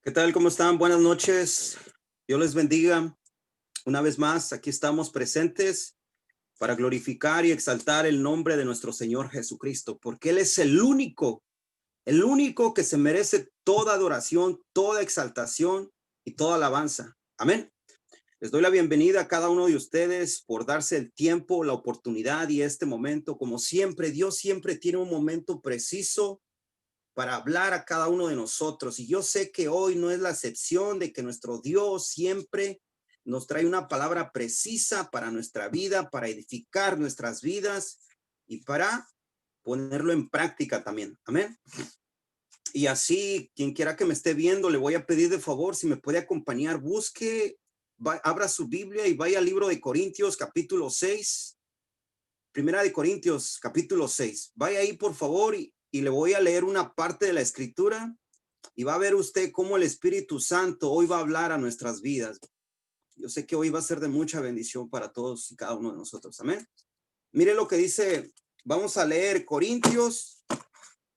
¿Qué tal? ¿Cómo están? Buenas noches. Dios les bendiga. Una vez más, aquí estamos presentes para glorificar y exaltar el nombre de nuestro Señor Jesucristo, porque Él es el único que se merece toda adoración, toda exaltación y toda alabanza. Amén. Les doy la bienvenida a cada uno de ustedes por darse el tiempo, la oportunidad y este momento. Como siempre, Dios siempre tiene un momento preciso para hablar a cada uno de nosotros. Y yo sé que hoy no es la excepción de que nuestro Dios siempre nos trae una palabra precisa para nuestra vida, para edificar nuestras vidas y para ponerlo en práctica también. Amén. Y así, quien quiera que me esté viendo, le voy a pedir de favor si me puede acompañar, abra su Biblia y vaya al libro de Corintios, capítulo 6. Primera de Corintios, capítulo 6. Vaya ahí, por favor, y le voy a leer una parte de la escritura y va a ver usted cómo el Espíritu Santo hoy va a hablar a nuestras vidas. Yo sé que hoy va a ser de mucha bendición para todos y cada uno de nosotros. Amén. Mire lo que dice. Vamos a leer Corintios.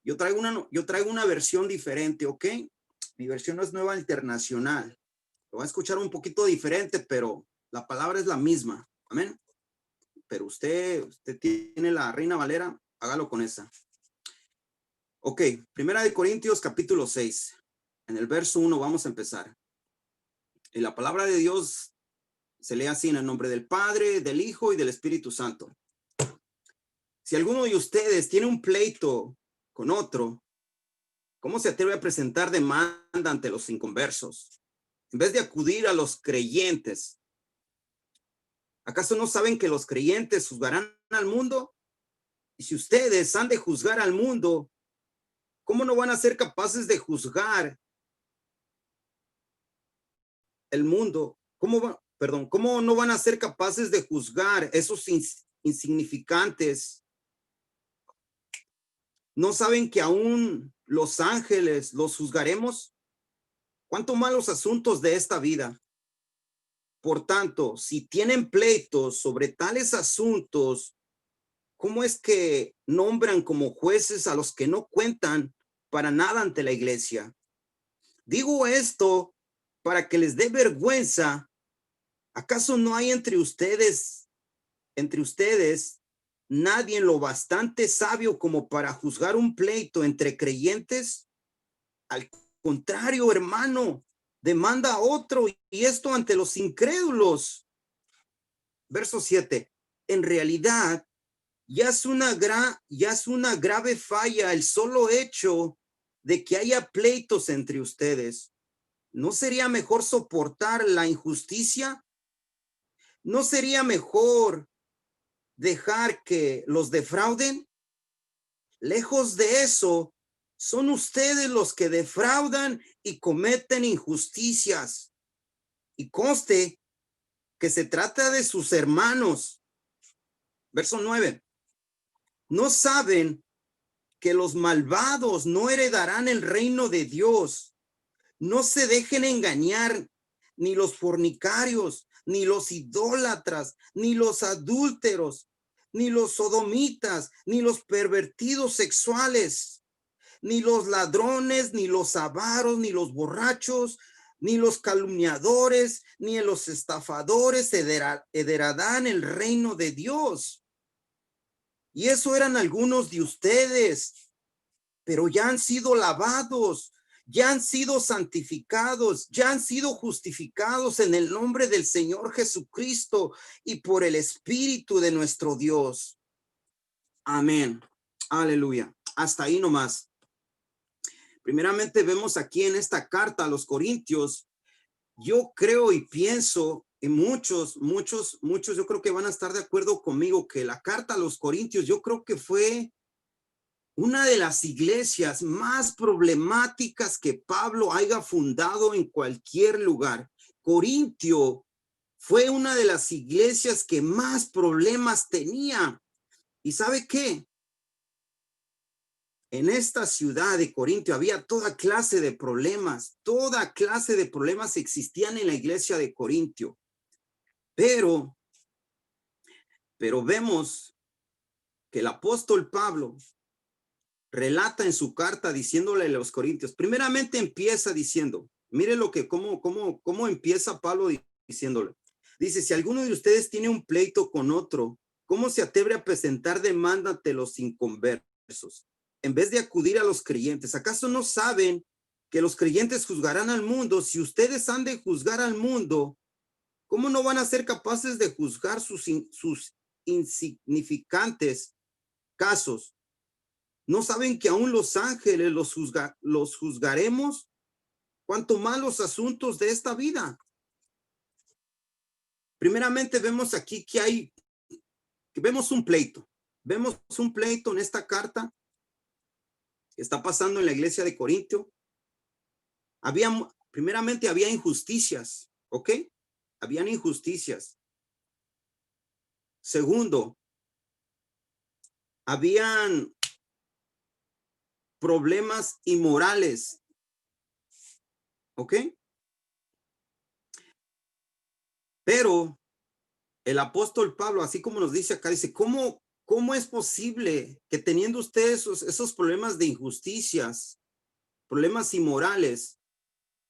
Yo traigo una versión diferente, ¿ok? Mi versión no es Nueva Internacional. Lo va a escuchar un poquito diferente, pero la palabra es la misma. Amén. Pero usted tiene la Reina Valera, hágalo con esa. Ok, Primera de Corintios capítulo 6. En el verso 1 vamos a empezar. Y la palabra de Dios se lee así: en el nombre del Padre, del Hijo y del Espíritu Santo. Si alguno de ustedes tiene un pleito con otro, ¿cómo se atreve a presentar demanda ante los inconversos en vez de acudir a los creyentes? ¿Acaso no saben que los creyentes juzgarán al mundo? Y si ustedes han de juzgar al mundo, ¿cómo no van a ser capaces de juzgar el mundo? ¿Cómo no van a ser capaces de juzgar esos insignificantes? ¿No saben que aún los ángeles los juzgaremos? ¿Cuánto más los asuntos de esta vida? Por tanto, si tienen pleitos sobre tales asuntos, ¿cómo es que nombran como jueces a los que no cuentan para nada ante la iglesia? Digo esto para que les dé vergüenza. ¿Acaso no hay entre ustedes nadie lo bastante sabio como para juzgar un pleito entre creyentes? Al contrario, hermano, demanda a otro, y esto ante los incrédulos. Verso 7. En realidad, ya es una grave falla el solo hecho de que haya pleitos entre ustedes. ¿No sería mejor soportar la injusticia? ¿No sería mejor dejar que los defrauden? Lejos de eso, son ustedes los que defraudan y cometen injusticias. Y conste que se trata de sus hermanos. Verso 9. ¿No saben que los malvados no heredarán el reino de Dios? No se dejen engañar, ni los fornicarios, ni los idólatras, ni los adúlteros, ni los sodomitas, ni los pervertidos sexuales, ni los ladrones, ni los avaros, ni los borrachos, ni los calumniadores, ni los estafadores heredarán el reino de Dios. Y eso eran algunos de ustedes, pero ya han sido lavados, ya han sido santificados, ya han sido justificados en el nombre del Señor Jesucristo y por el Espíritu de nuestro Dios. Amén. Aleluya. Hasta ahí nomás. Primeramente vemos aquí en esta carta a los Corintios, yo creo y pienso, y muchos, yo creo que van a estar de acuerdo conmigo, que la carta a los Corintios, yo creo que fue una de las iglesias más problemáticas que Pablo haya fundado en cualquier lugar. Corintio fue una de las iglesias que más problemas tenía. ¿Y sabe qué? En esta ciudad de Corintio había toda clase de problemas existían en la iglesia de Corintio. Pero vemos que el apóstol Pablo relata en su carta diciéndole a los corintios, primeramente empieza diciendo, Mire cómo empieza Pablo diciéndole. Dice, si alguno de ustedes tiene un pleito con otro, ¿cómo se atreve a presentar demanda ante los inconversos? En vez de acudir a los creyentes, ¿acaso no saben que los creyentes juzgarán al mundo? Si ustedes han de juzgar al mundo, ¿cómo no van a ser capaces de juzgar sus insignificantes casos? ¿No saben que aún los ángeles los juzgaremos? ¿Cuánto más los asuntos de esta vida? Primeramente vemos aquí que vemos un pleito. Vemos un pleito en esta carta que está pasando en la iglesia de Corintio. Primeramente había injusticias, ¿ok? Habían injusticias. Segundo, habían problemas inmorales, ¿ok? Pero el apóstol Pablo, así como nos dice acá, dice, ¿cómo es posible que teniendo ustedes esos problemas de injusticias, problemas inmorales,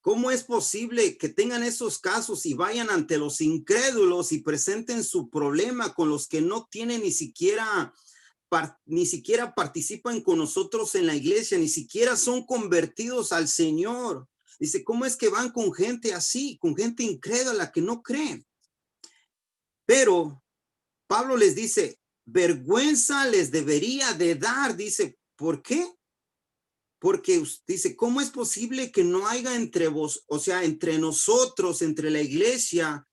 cómo es posible que tengan esos casos y vayan ante los incrédulos y presenten su problema con los que no tienen ni siquiera participan con nosotros en la iglesia, ni siquiera son convertidos al Señor? Dice, ¿cómo es que van con gente así, con gente incrédula que no cree? Pero Pablo les dice, vergüenza les debería de dar. Dice, ¿por qué? Porque dice, ¿cómo es posible que no haya entre vos, o sea, entre nosotros, entre la iglesia,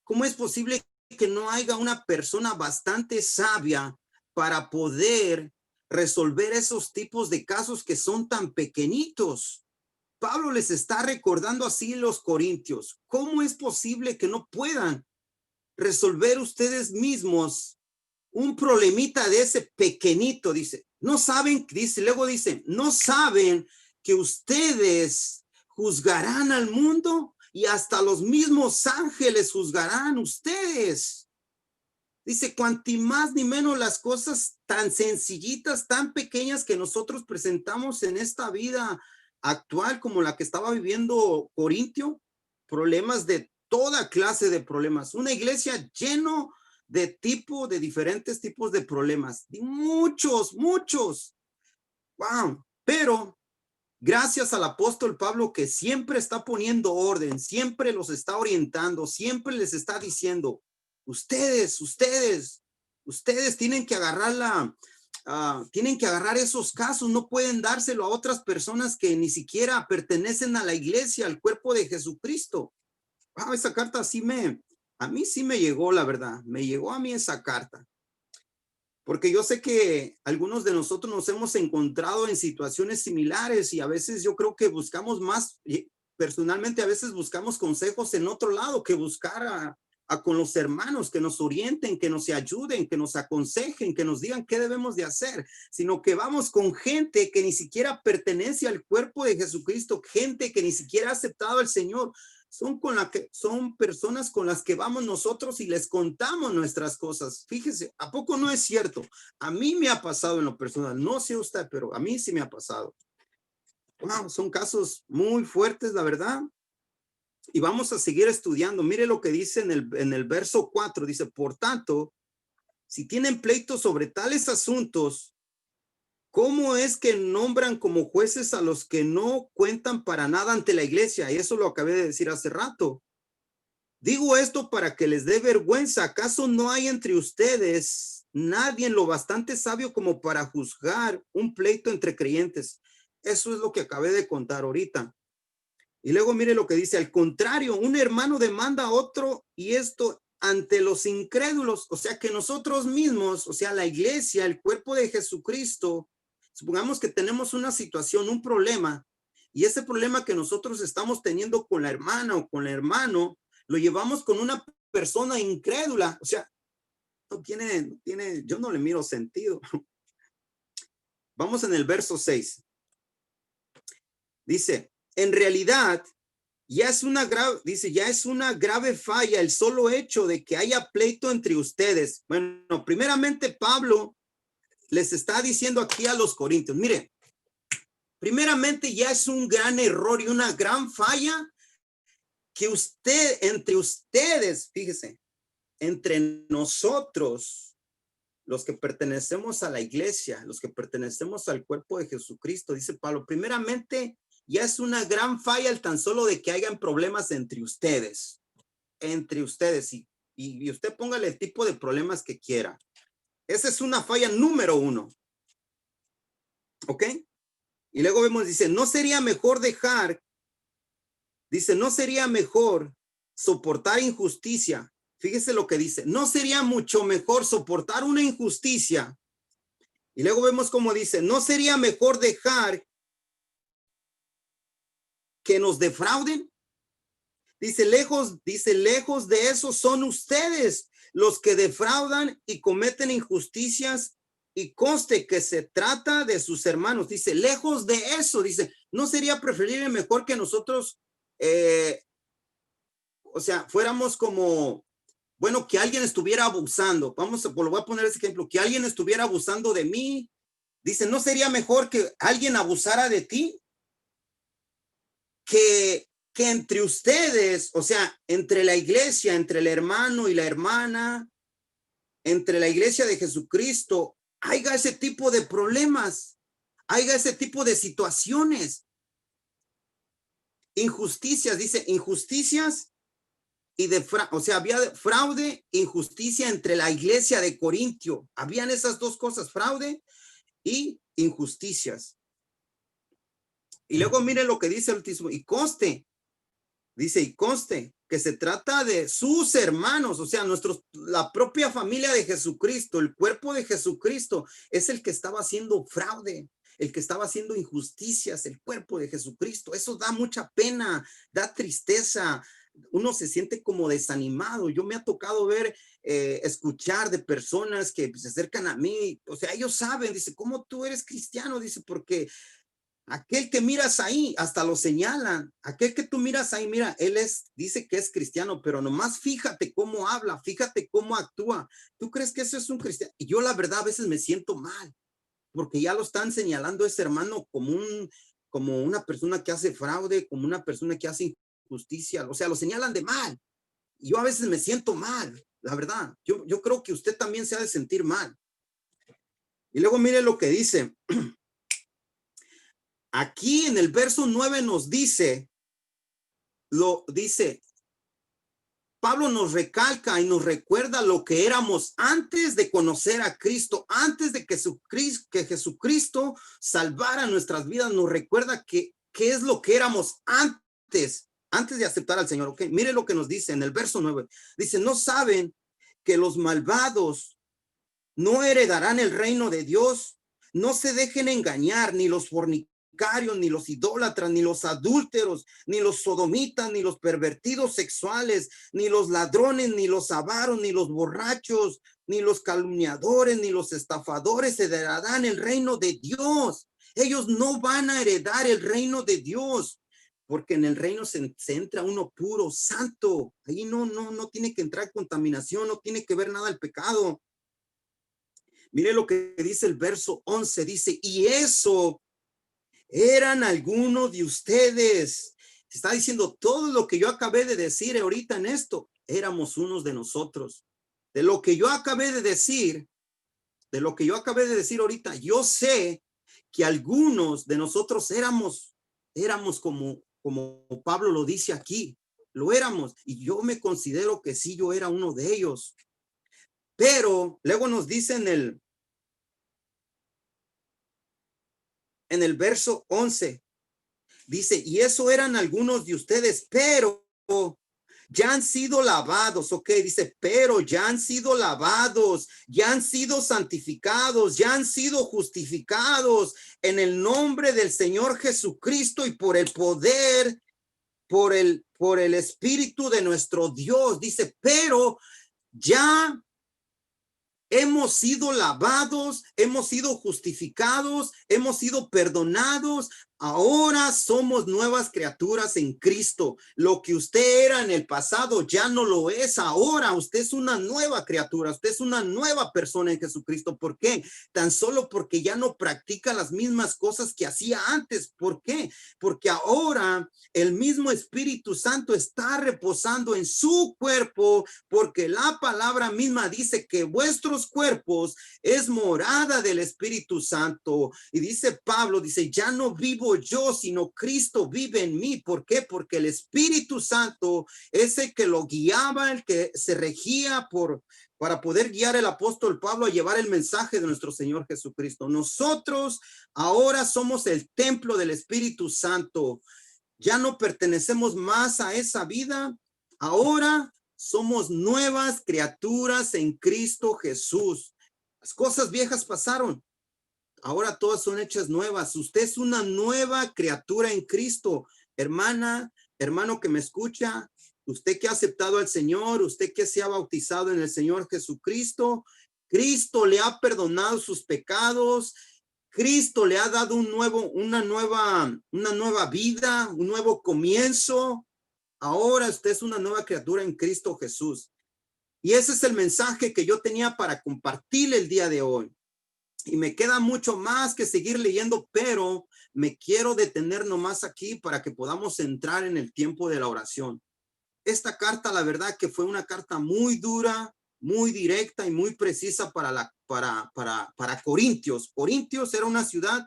cómo es posible que no haya una persona bastante sabia para poder resolver esos tipos de casos que son tan pequeñitos? Pablo les está recordando así los corintios, ¿cómo es posible que no puedan resolver ustedes mismos un problemita de ese pequeñito? Dice, no saben, dice, luego dice, no saben que ustedes juzgarán al mundo y hasta los mismos ángeles juzgarán ustedes. Dice, cuanti más ni menos las cosas tan sencillitas, tan pequeñas que nosotros presentamos en esta vida actual como la que estaba viviendo Corintio, problemas de toda clase de problemas, una iglesia lleno de diferentes tipos de problemas, de muchos. Wow. Pero gracias al apóstol Pablo, que siempre está poniendo orden, siempre los está orientando, siempre les está diciendo, ustedes tienen que tienen que agarrar esos casos, no pueden dárselo a otras personas que ni siquiera pertenecen a la iglesia, al cuerpo de Jesucristo. Wow, esa carta a mí sí me llegó, la verdad, me llegó a mí esa carta. Porque yo sé que algunos de nosotros nos hemos encontrado en situaciones similares y a veces yo creo que buscamos más, personalmente a veces buscamos consejos en otro lado que buscar con los hermanos que nos orienten, que nos ayuden, que nos aconsejen, que nos digan qué debemos de hacer, sino que vamos con gente que ni siquiera pertenece al cuerpo de Jesucristo, gente que ni siquiera ha aceptado al Señor. Son personas con las que vamos nosotros y les contamos nuestras cosas. Fíjese, ¿a poco no es cierto? A mí me ha pasado en lo personal, no sé usted, pero a mí sí me ha pasado. Wow, son casos muy fuertes, la verdad. Y vamos a seguir estudiando. Mire lo que dice en el verso 4. Dice, por tanto, si tienen pleitos sobre tales asuntos, ¿cómo es que nombran como jueces a los que no cuentan para nada ante la iglesia? Y eso lo acabé de decir hace rato. Digo esto para que les dé vergüenza. ¿Acaso no hay entre ustedes nadie lo bastante sabio como para juzgar un pleito entre creyentes? Eso es lo que acabé de contar ahorita. Y luego mire lo que dice, al contrario, un hermano demanda a otro y esto ante los incrédulos, o sea que nosotros mismos, o sea, la iglesia, el cuerpo de Jesucristo, supongamos que tenemos una situación, un problema, y ese problema que nosotros estamos teniendo con la hermana o con el hermano, lo llevamos con una persona incrédula, o sea, no tiene, yo no le miro sentido. Vamos en el verso 6. Dice, en realidad, ya es una grave falla el solo hecho de que haya pleito entre ustedes. Bueno, primeramente Pablo les está diciendo aquí a los corintios, mire, primeramente ya es un gran error y una gran falla que entre ustedes, fíjese, entre nosotros, los que pertenecemos a la iglesia, los que pertenecemos al cuerpo de Jesucristo, dice Pablo, primeramente, ya es una gran falla el tan solo de que hayan problemas entre ustedes, y usted póngale el tipo de problemas que quiera. Esa es una falla número 1. ¿Ok? Y luego vemos, dice, no sería mejor soportar injusticia. Fíjese lo que dice, no sería mucho mejor soportar una injusticia. Y luego vemos cómo dice, no sería mejor dejar que nos defrauden. Dice, lejos de eso son ustedes los que defraudan y cometen injusticias, y conste que se trata de sus hermanos. Dice, lejos de eso, dice, ¿no sería preferible mejor que nosotros, fuéramos como, bueno, que alguien estuviera abusando? Lo voy a poner ese ejemplo, que alguien estuviera abusando de mí. Dice, ¿no sería mejor que alguien abusara de ti? Que entre ustedes, entre la iglesia, entre el hermano y la hermana, entre la iglesia de Jesucristo, haya ese tipo de problemas, haya ese tipo de situaciones. Injusticias, dice, injusticias y había fraude, injusticia entre la iglesia de Corintio. Habían esas dos cosas, fraude y injusticias. Y luego miren lo que dice el último, y conste que se trata de sus hermanos, la propia familia de Jesucristo, el cuerpo de Jesucristo, es el que estaba haciendo fraude, el que estaba haciendo injusticias, el cuerpo de Jesucristo. Eso da mucha pena, da tristeza, uno se siente como desanimado. Yo me ha tocado ver, escuchar de personas que se acercan a mí, ellos saben, dice, ¿cómo tú eres cristiano? Dice, porque aquel que miras ahí, hasta lo señalan. Aquel que tú miras ahí, mira, dice que es cristiano, pero nomás fíjate cómo habla, fíjate cómo actúa. ¿Tú crees que eso es un cristiano? Y yo la verdad a veces me siento mal, porque ya lo están señalando ese hermano como una persona que hace fraude, como una persona que hace injusticia. Lo señalan de mal. Y yo a veces me siento mal, la verdad. Yo creo que usted también se ha de sentir mal. Y luego mire lo que dice. Aquí en el verso 9 nos dice, Pablo nos recalca y nos recuerda lo que éramos antes de conocer a Cristo, antes de que Jesucristo salvara nuestras vidas. Nos recuerda qué es lo que éramos antes de aceptar al Señor. Okay, mire lo que nos dice en el verso 9. Dice, ¿no saben que los malvados no heredarán el reino de Dios? No se dejen engañar, ni los fornicarios, ni los idólatras, ni los adúlteros, ni los sodomitas, ni los pervertidos sexuales, ni los ladrones, ni los avaros, ni los borrachos, ni los calumniadores, ni los estafadores heredarán el reino de Dios. Ellos no van a heredar el reino de Dios, porque en el reino se entra uno puro, santo. Ahí no tiene que entrar contaminación, no tiene que ver nada el pecado. Mire lo que dice el verso 11, dice, y eso eran algunos de ustedes. Está diciendo todo lo que yo acabé de decir ahorita en esto. Éramos unos de nosotros. De lo que yo acabé de decir ahorita, yo sé que algunos de nosotros éramos como Pablo lo dice aquí. Lo éramos. Y yo me considero que sí, yo era uno de ellos. Pero luego nos dice en el verso 11, dice, y eso eran algunos de ustedes, pero ya han sido lavados. Ok, dice, pero ya han sido lavados, ya han sido santificados, ya han sido justificados en el nombre del Señor Jesucristo y por el poder, por el Espíritu de nuestro Dios. Dice, pero ya hemos sido lavados, hemos sido justificados, hemos sido perdonados. Ahora somos nuevas criaturas en Cristo. Lo que usted era en el pasado ya no lo es ahora. Usted es una nueva criatura. Usted es una nueva persona en Jesucristo. ¿Por qué? Tan solo porque ya no practica las mismas cosas que hacía antes. ¿Por qué? Porque ahora el mismo Espíritu Santo está reposando en su cuerpo, porque la palabra misma dice que vuestros cuerpos es morada del Espíritu Santo. Y dice Pablo, dice, ya no vivo yo, sino Cristo vive en mí. ¿Por qué? Porque el Espíritu Santo es el que lo guiaba, el que se regía para poder guiar el apóstol Pablo a llevar el mensaje de nuestro Señor Jesucristo. Nosotros ahora somos el templo del Espíritu Santo. Ya no pertenecemos más a esa vida. Ahora somos nuevas criaturas en Cristo Jesús. Las cosas viejas pasaron. Ahora todas son hechas nuevas. Usted es una nueva criatura en Cristo. Hermana, hermano que me escucha, usted que ha aceptado al Señor, usted que se ha bautizado en el Señor Jesucristo, Cristo le ha perdonado sus pecados. Cristo le ha dado una nueva vida, un nuevo comienzo. Ahora usted es una nueva criatura en Cristo Jesús. Y ese es el mensaje que yo tenía para compartir el día de hoy. Y me queda mucho más que seguir leyendo, pero me quiero detener nomás aquí para que podamos entrar en el tiempo de la oración. Esta carta, la verdad que fue una carta muy dura, muy directa y muy precisa para Corintios. Corintios era una ciudad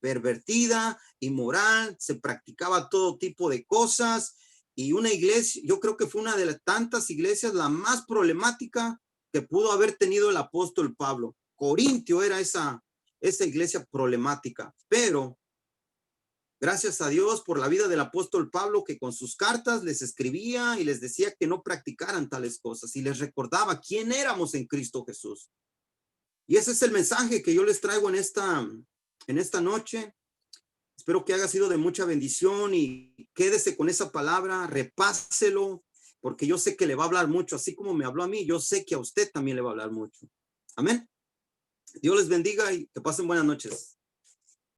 pervertida, inmoral, se practicaba todo tipo de cosas y una iglesia, yo creo que fue una de las tantas iglesias la más problemática que pudo haber tenido el apóstol Pablo. Corintio era esa iglesia problemática, pero gracias a Dios por la vida del apóstol Pablo, que con sus cartas les escribía y les decía que no practicaran tales cosas y les recordaba quién éramos en Cristo Jesús. Y ese es el mensaje que yo les traigo en esta noche. Espero que haya sido de mucha bendición y quédese con esa palabra, repáselo, porque yo sé que le va a hablar mucho, así como me habló a mí, yo sé que a usted también le va a hablar mucho. Amén. Dios les bendiga y que pasen buenas noches.